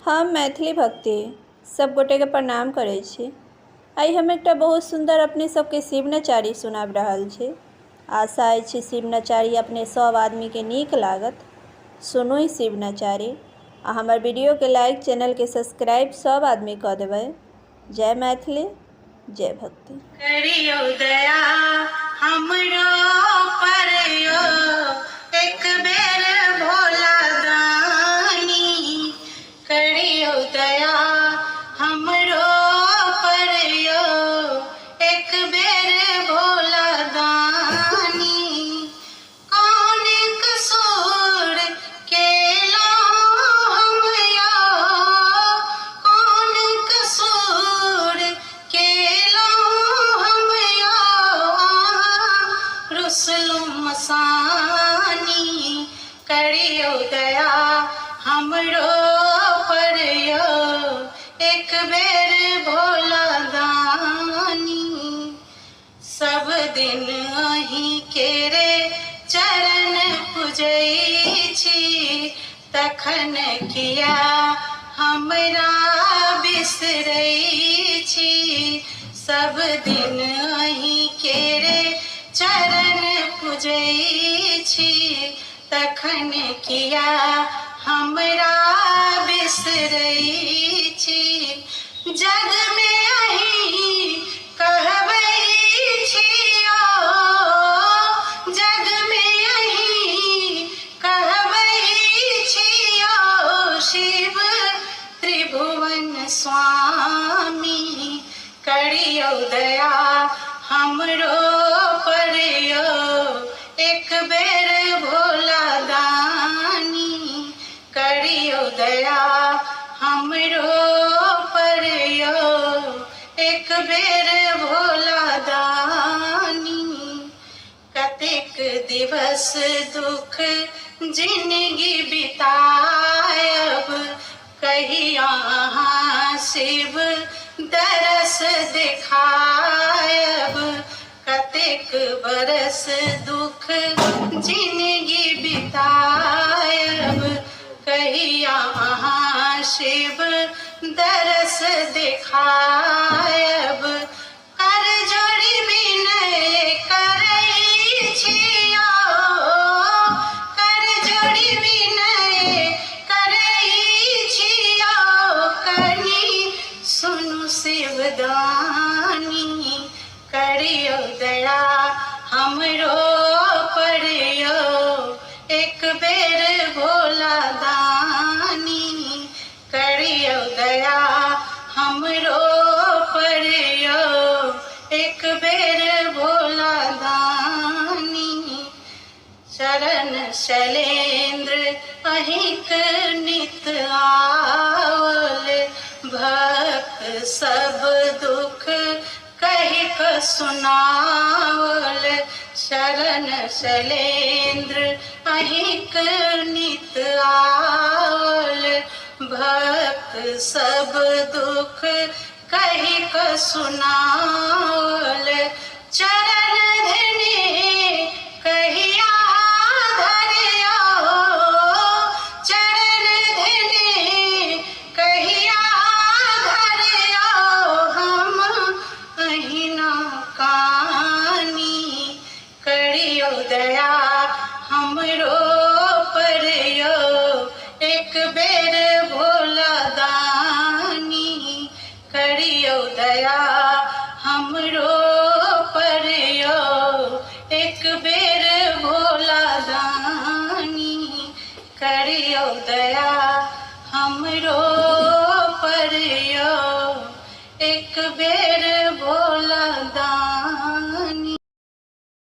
हम मैथिली भक्ति सब गोटे के प्रणाम करै छी। आई हम एक बहुत सुंदर अपने सबके शिव नचारी सुनाब रहल छी। आशा अछि शिव नचारी अपने सब आदमी के नीक लागत। सुनू शिव नचारी आ हमर वीडियो के लाइक, चैनल के सब्सक्राइब सब आदमी कर देबै। जय मैथिली, जय भक्ति। करियो दया हमरो पर यो, एक बेर भोला दानी। करियो दया हमरो पर यो, एक बेर भोला दानी। कौन कसूर केलो हम यो, कौन कसूर केलो हम यो, रुसलुम मसानी। करियो दया हमरो पर यो, एक बेर भोला दानी। सब दिन अहीं केरे चरण पूजै छी, तखन किया हमरा बिसरै छी। सब दिन अहीं केरे चरण पूजै छी, तखन किया हमरा बिसरै छी। जग में अहीं कहबै छियो, जग में अहीं कहबै छियो, शिव त्रिभुवन स्वामी। करियो दया हमरो पर यो, एक बेर भोला दानी। करियो दया हमरो पर यो, एक बेर भोला दानी। कतेक दिवस दुख जिंदगी बितायब, कहिया अहाँ शिव दरस देखायब। कतेक बरस दुख जिंदगी बितायब, कहिया अहाँ शिव दरस देखायब। कर जोड़ी विनय करै छियो, कर जोड़ी विनय करै छियो, कनि सुनु शिवदानी। करियो दया हमरो पर यो, एक बेर भोला दानी। करियो दया हमरो पर यो, एक बेर भोला दानी। शरण शैलेंद्र अहिंक नित आवल, भक्त सब दुख कहि क सुनावल। शरण शैलेंद्र अहिंक नित आवल, भक्त सब दुख कहि क सुनावल। चरण धने कहिया धरियो, चरण धने कहिया धरियो, हम अहिना कानी। करियो दया हमरो पर यो, एक बेर भोला दानी। करियो दया हमरो पर यो, एक बेर भोला दानी। करियो दया हमरो पर यो, एक बेर